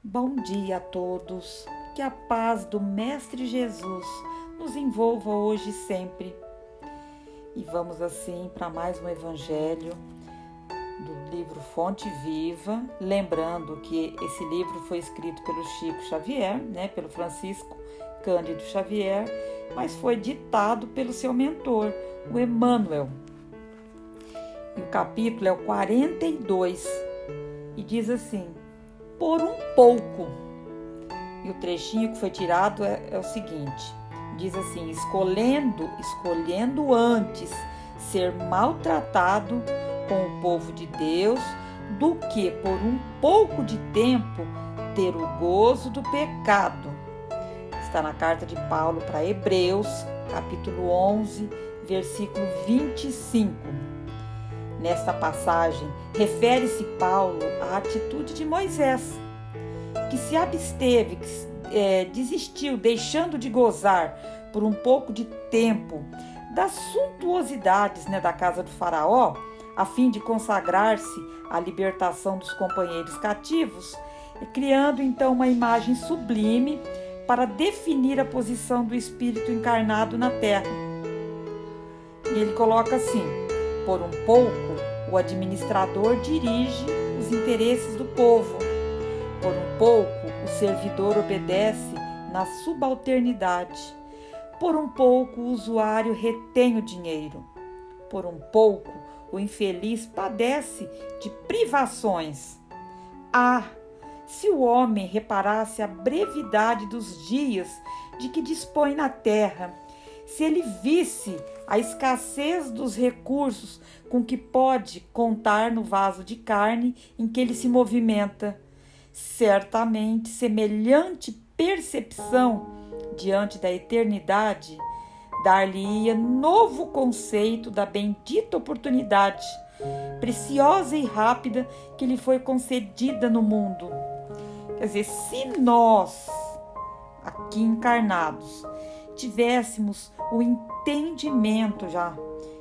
Bom dia a todos, que a paz do Mestre Jesus nos envolva hoje e sempre. E vamos assim para mais um evangelho do livro Fonte Viva, lembrando que esse livro foi escrito pelo Chico Xavier, pelo Francisco Cândido Xavier, mas foi ditado pelo seu mentor, o Emmanuel. E o capítulo é o 42 e diz assim: por um pouco. E o trechinho que foi tirado é o seguinte, diz assim: escolhendo antes ser maltratado com o povo de Deus do que por um pouco de tempo ter o gozo do pecado. Está na carta de Paulo para Hebreus, capítulo 11, versículo 25. Nesta passagem, refere-se Paulo à atitude de Moisés, que se absteve, desistiu, deixando de gozar por um pouco de tempo das suntuosidades da casa do faraó, a fim de consagrar-se à libertação dos companheiros cativos, criando então uma imagem sublime para definir a posição do Espírito encarnado na terra. E ele coloca assim: por um pouco, o administrador dirige os interesses do povo. Por um pouco, o servidor obedece na subalternidade. Por um pouco, o usuário retém o dinheiro. Por um pouco, o infeliz padece de privações. Ah, se o homem reparasse a brevidade dos dias de que dispõe na terra, se ele visse a escassez dos recursos com que pode contar no vaso de carne em que ele se movimenta, certamente semelhante percepção diante da eternidade dar-lhe-ia novo conceito da bendita oportunidade, preciosa e rápida, que lhe foi concedida no mundo. Quer dizer, se nós, aqui encarnados, tivéssemos o entendimento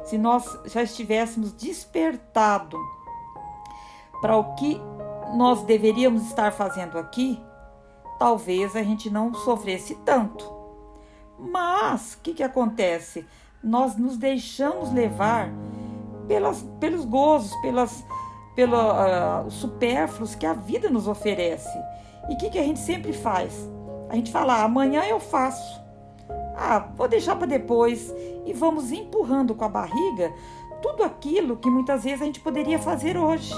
se nós já estivéssemos despertado para o que nós deveríamos estar fazendo aqui, talvez a gente não sofresse tanto. Mas o que acontece? Nós nos deixamos levar pelos gozos, pelos supérfluos que a vida nos oferece. E o que a gente sempre faz? A gente fala: amanhã eu faço. Vou deixar para depois. E vamos empurrando com a barriga tudo aquilo que muitas vezes a gente poderia fazer hoje.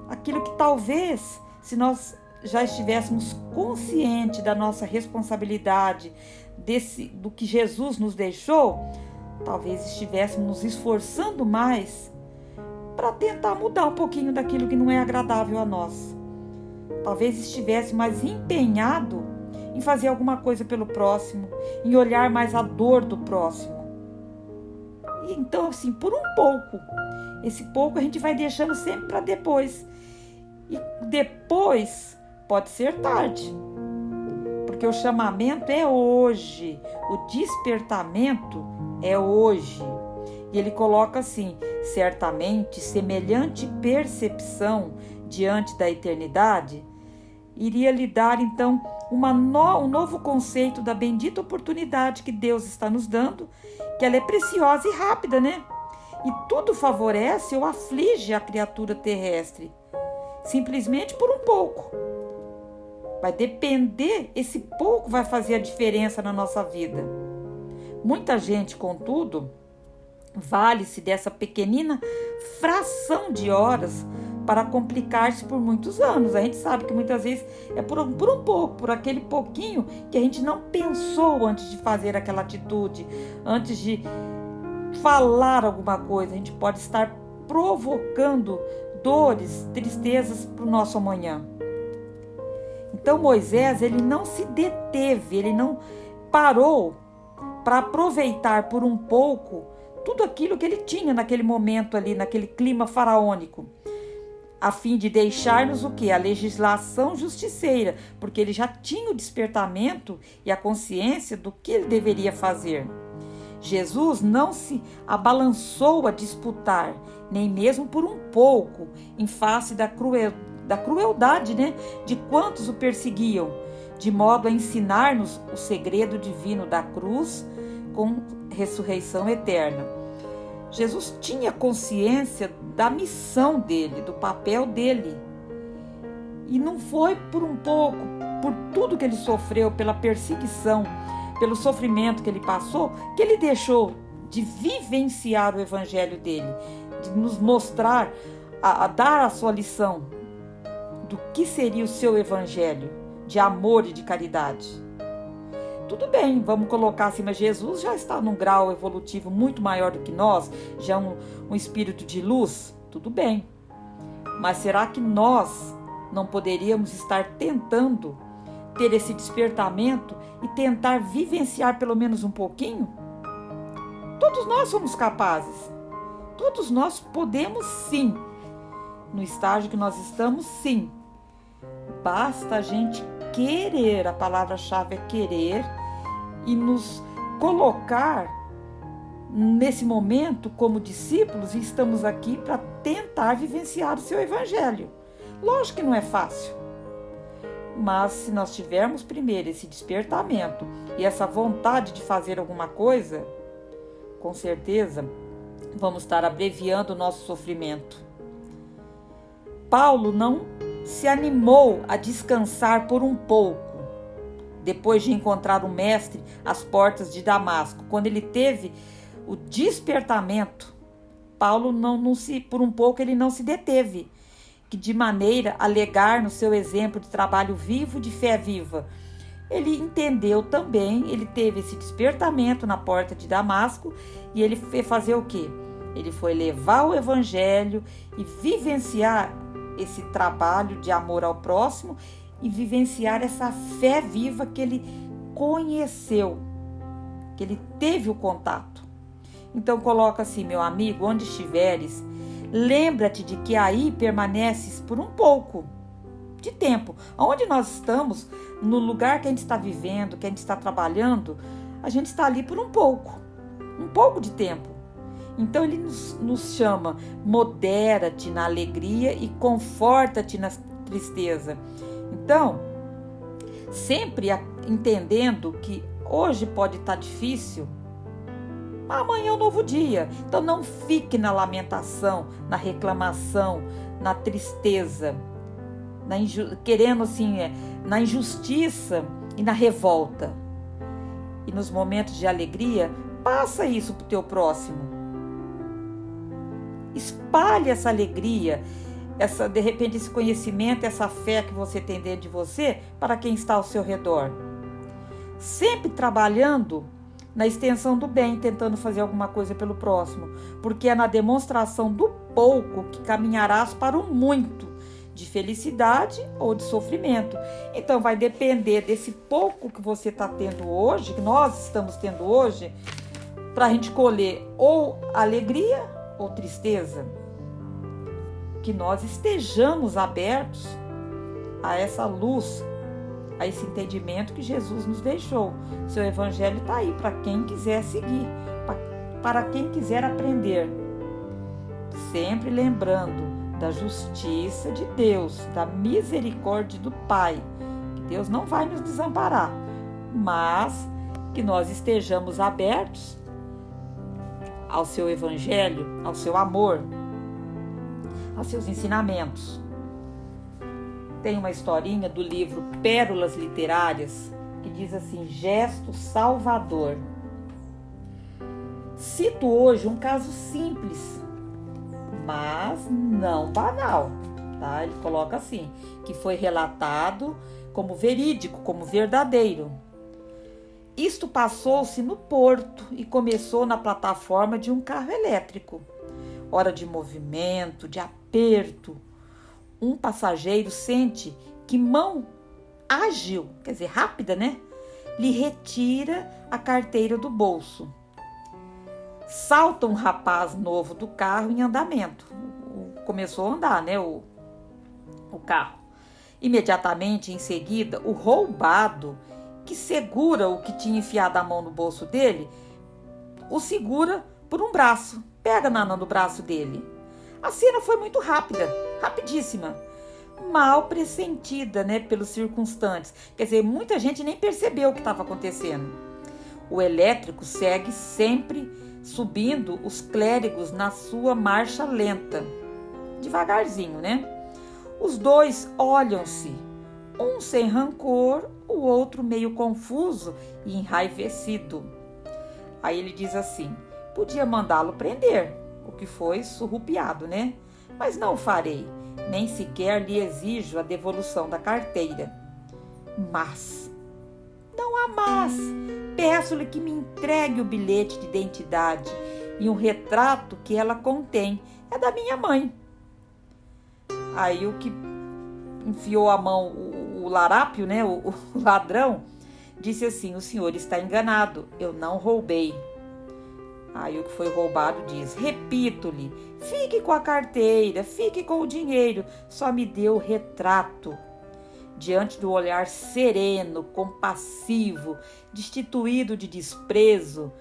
Aquilo que talvez, se nós já estivéssemos conscientes da nossa responsabilidade, do que Jesus nos deixou, talvez estivéssemos nos esforçando mais para tentar mudar um pouquinho daquilo que não é agradável a nós. Talvez estivesse mais empenhado em fazer alguma coisa pelo próximo, em olhar mais a dor do próximo. E então, assim, por um pouco, esse pouco a gente vai deixando sempre para depois. E depois pode ser tarde, porque o chamamento é hoje, o despertamento é hoje. E ele coloca assim: certamente semelhante percepção diante da eternidade iria lhe dar então um novo conceito da bendita oportunidade que Deus está nos dando, que ela é preciosa e rápida, E tudo favorece ou aflige a criatura terrestre, simplesmente por um pouco. Vai depender, esse pouco vai fazer a diferença na nossa vida. Muita gente, contudo, vale-se dessa pequenina fração de horas para complicar-se por muitos anos. A gente sabe que muitas vezes é por um pouco, por aquele pouquinho que a gente não pensou antes de fazer aquela atitude, antes de falar alguma coisa. A gente pode estar provocando dores, tristezas para o nosso amanhã. Então Moisés, ele não se deteve, ele não parou para aproveitar por um pouco tudo aquilo que ele tinha naquele momento ali, naquele clima faraônico, a fim de deixar-nos o quê? A legislação justiceira, porque ele já tinha o despertamento e a consciência do que ele deveria fazer. Jesus não se abalançou a disputar, nem mesmo por um pouco, em face da da crueldade, né, de quantos o perseguiam, de modo a ensinar-nos o segredo divino da cruz com ressurreição eterna. Jesus tinha consciência da missão dele, do papel dele. E não foi por um pouco, por tudo que ele sofreu, pela perseguição, pelo sofrimento que ele passou, que ele deixou de vivenciar o evangelho dele, de nos mostrar, a dar a sua lição do que seria o seu evangelho de amor e de caridade. Tudo bem, vamos colocar assim, mas Jesus já está num grau evolutivo muito maior do que nós, já um espírito de luz, tudo bem. Mas será que nós não poderíamos estar tentando ter esse despertamento e tentar vivenciar pelo menos um pouquinho? Todos nós somos capazes. Todos nós podemos sim. No estágio que nós estamos, sim. Basta a gente querer, a palavra-chave é querer, e nos colocar nesse momento como discípulos, e estamos aqui para tentar vivenciar o seu evangelho. Lógico que não é fácil, mas se nós tivermos primeiro esse despertamento e essa vontade de fazer alguma coisa, com certeza vamos estar abreviando o nosso sofrimento. Paulo não se animou a descansar por um pouco, depois de encontrar o mestre às portas de Damasco. Quando ele teve o despertamento, Paulo por um pouco ele não se deteve, que de maneira a legar no seu exemplo de trabalho vivo, de fé viva. Ele entendeu também, ele teve esse despertamento na porta de Damasco, e ele foi fazer o quê? Ele foi levar o evangelho e vivenciar esse trabalho de amor ao próximo e vivenciar essa fé viva que ele conheceu, que ele teve o contato. Então coloca assim, meu amigo, onde estiveres, lembra-te de que aí permaneces por um pouco de tempo. Onde nós estamos, no lugar que a gente está vivendo, que a gente está trabalhando, a gente está ali por um pouco de tempo. Então ele nos chama, modera-te na alegria e conforta-te na tristeza. Então, sempre entendendo que hoje pode estar difícil, amanhã é um novo dia. Então não fique na lamentação, na reclamação, na tristeza, querendo assim, na injustiça e na revolta. E nos momentos de alegria, passa isso para o teu próximo. Espalhe essa alegria, de repente esse conhecimento, essa fé que você tem dentro de você para quem está ao seu redor. Sempre trabalhando na extensão do bem, tentando fazer alguma coisa pelo próximo, porque é na demonstração do pouco que caminharás para o muito, de felicidade ou de sofrimento. Então vai depender desse pouco que você está tendo hoje, que nós estamos tendo hoje, para a gente colher ou alegria ou tristeza. Que nós estejamos abertos a essa luz, a esse entendimento que Jesus nos deixou. Seu evangelho está aí para quem quiser seguir, para quem quiser aprender. Sempre lembrando da justiça de Deus, da misericórdia do Pai. Que Deus não vai nos desamparar, mas que nós estejamos abertos ao seu evangelho, ao seu amor, aos seus ensinamentos. Tem uma historinha do livro Pérolas Literárias que diz assim: gesto salvador. Cito hoje um caso simples, mas não banal, tá? Ele coloca assim, que foi relatado como verídico, como verdadeiro. Isto passou-se no porto e começou na plataforma de um carro elétrico. Hora de movimento, de aperto, um passageiro sente que mão ágil, quer dizer, rápida, né? Lhe retira a carteira do bolso. Salta um rapaz novo do carro em andamento. Começou a andar, né? O carro. Imediatamente em seguida, o roubado, que segura o que tinha enfiado a mão no bolso dele, o segura por um braço, pega no braço dele. A cena foi muito rápida, rapidíssima, mal pressentida, né, pelos circunstantes. Quer dizer, muita gente nem percebeu o que estava acontecendo. O elétrico segue sempre subindo os clérigos na sua marcha lenta, devagarzinho, né? Os dois olham-se, um sem rancor, o outro meio confuso e enraivecido. Aí ele diz assim: podia mandá-lo prender, o que foi surrupiado, né? Mas não o farei, nem sequer lhe exijo a devolução da carteira. Mas, não há mas, peço-lhe que me entregue o bilhete de identidade e um retrato que ela contém. É da minha mãe. Aí o que enfiou a mão, o larápio, né, o ladrão, disse assim: o senhor está enganado, eu não roubei. Aí o que foi roubado diz: repito-lhe, fique com a carteira, fique com o dinheiro, só me dê o retrato. Diante do olhar sereno, compassivo, destituído de desprezo,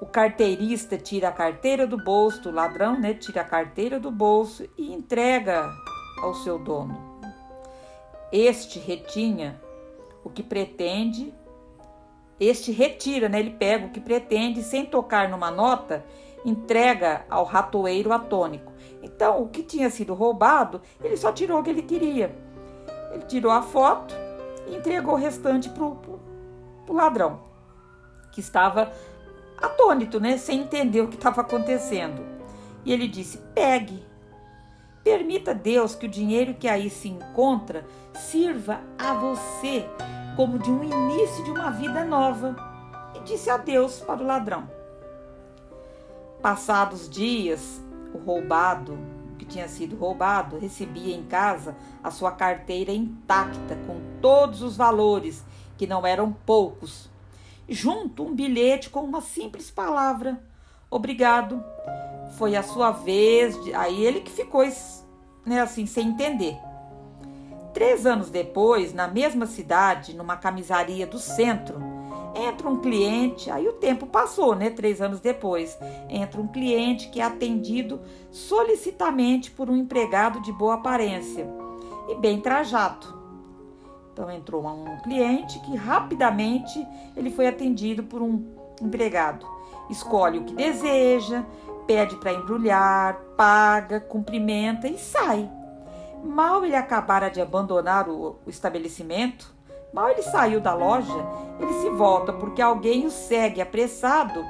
o carteirista tira a carteira do bolso, o ladrão, né, tira a carteira do bolso e entrega ao seu dono. Este retira, né, ele pega o que pretende, sem tocar numa nota, entrega ao ratoeiro atônico. Então, o que tinha sido roubado, ele só tirou o que ele queria. Ele tirou a foto e entregou o restante pro ladrão, que estava atônito, né, sem entender o que estava acontecendo. E ele disse: pegue, permita Deus que o dinheiro que aí se encontra sirva a você como de um início de uma vida nova. E disse adeus para o ladrão. Passados dias, o que tinha sido roubado, recebia em casa a sua carteira intacta, com todos os valores, que não eram poucos. Junto um bilhete com uma simples palavra: obrigado. Foi a sua vez, aí ele que ficou, né, assim, sem entender. 3 anos depois, na mesma cidade, numa camisaria do centro, entra um cliente, aí o tempo passou, né? 3 anos depois, entra um cliente que é atendido solicitamente por um empregado de boa aparência e bem trajado. Então entrou um cliente que rapidamente ele foi atendido por um empregado. Escolhe o que deseja, pede para embrulhar, paga, cumprimenta e sai. Mal ele acabara de abandonar o estabelecimento, mal ele saiu da loja, ele se volta porque alguém o segue apressado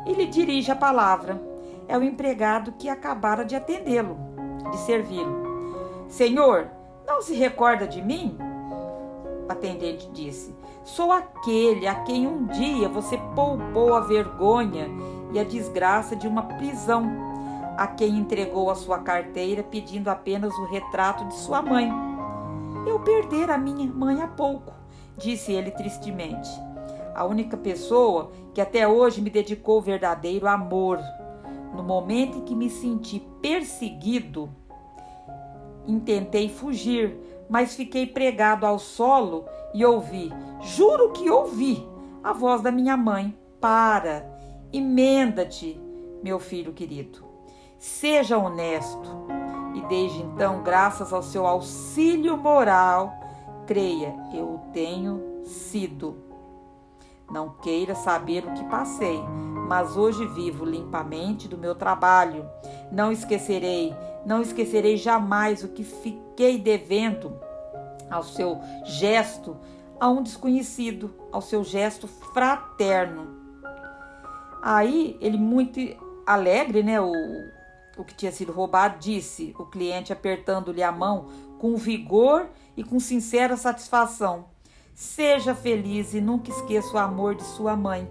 e lhe dirige a palavra. É o empregado que acabara de atendê-lo, de servi-lo. Senhor, não se recorda de mim? O atendente disse: sou aquele a quem um dia você poupou a vergonha e a desgraça de uma prisão, a quem entregou a sua carteira pedindo apenas o retrato de sua mãe. Eu perdera a minha mãe há pouco, disse ele tristemente. A única pessoa que até hoje me dedicou verdadeiro amor. No momento em que me senti perseguido, intentei fugir, mas fiquei pregado ao solo e ouvi, juro que ouvi, a voz da minha mãe: para, emenda-te, meu filho querido. Seja honesto e desde então, graças ao seu auxílio moral, creia, eu o tenho sido. Não queira saber o que passei, mas hoje vivo limpamente do meu trabalho. Não esquecerei jamais o que fiquei devendo ao seu gesto, a um desconhecido, ao seu gesto fraterno. Aí ele, muito alegre, né, o que tinha sido roubado, disse, o cliente apertando-lhe a mão com vigor e com sincera satisfação: seja feliz e nunca esqueça o amor de sua mãe.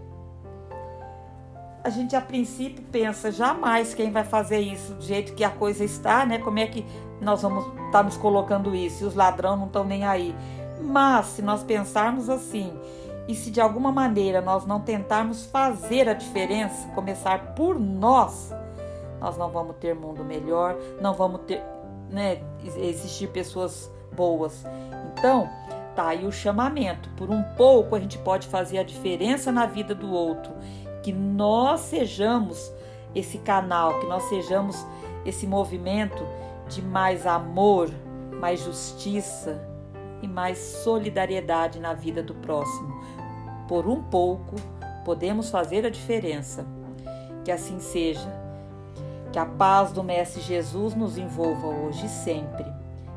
A gente a princípio pensa, jamais quem vai fazer isso do jeito que a coisa está, né? Como é que nós vamos estar nos colocando isso? E os ladrões não estão nem aí. Mas se nós pensarmos assim, e se de alguma maneira nós não tentarmos fazer a diferença, começar por nós não vamos ter mundo melhor, não vamos ter, né, existir pessoas boas. Então, tá aí o chamamento. Por um pouco a gente pode fazer a diferença na vida do outro. Que nós sejamos esse canal, que nós sejamos esse movimento de mais amor, mais justiça e mais solidariedade na vida do próximo. Por um pouco, podemos fazer a diferença. Que assim seja. Que a paz do Mestre Jesus nos envolva hoje e sempre.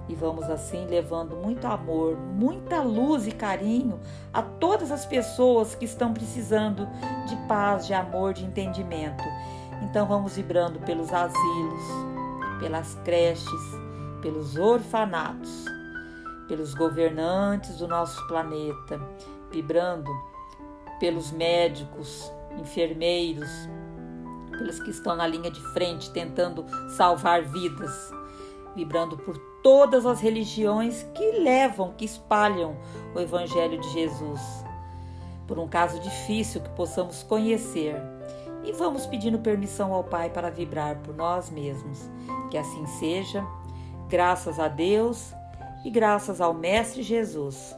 E vamos assim levando muito amor, muita luz e carinho a todas as pessoas que estão precisando de paz, de amor, de entendimento. Então vamos vibrando pelos asilos, pelas creches, pelos orfanatos, pelos governantes do nosso planeta, vibrando pelos médicos, enfermeiros, pelos que estão na linha de frente tentando salvar vidas, vibrando por todas as religiões que espalham o Evangelho de Jesus, por um caso difícil que possamos conhecer. E vamos pedindo permissão ao Pai para vibrar por nós mesmos. Que assim seja, graças a Deus e graças ao Mestre Jesus.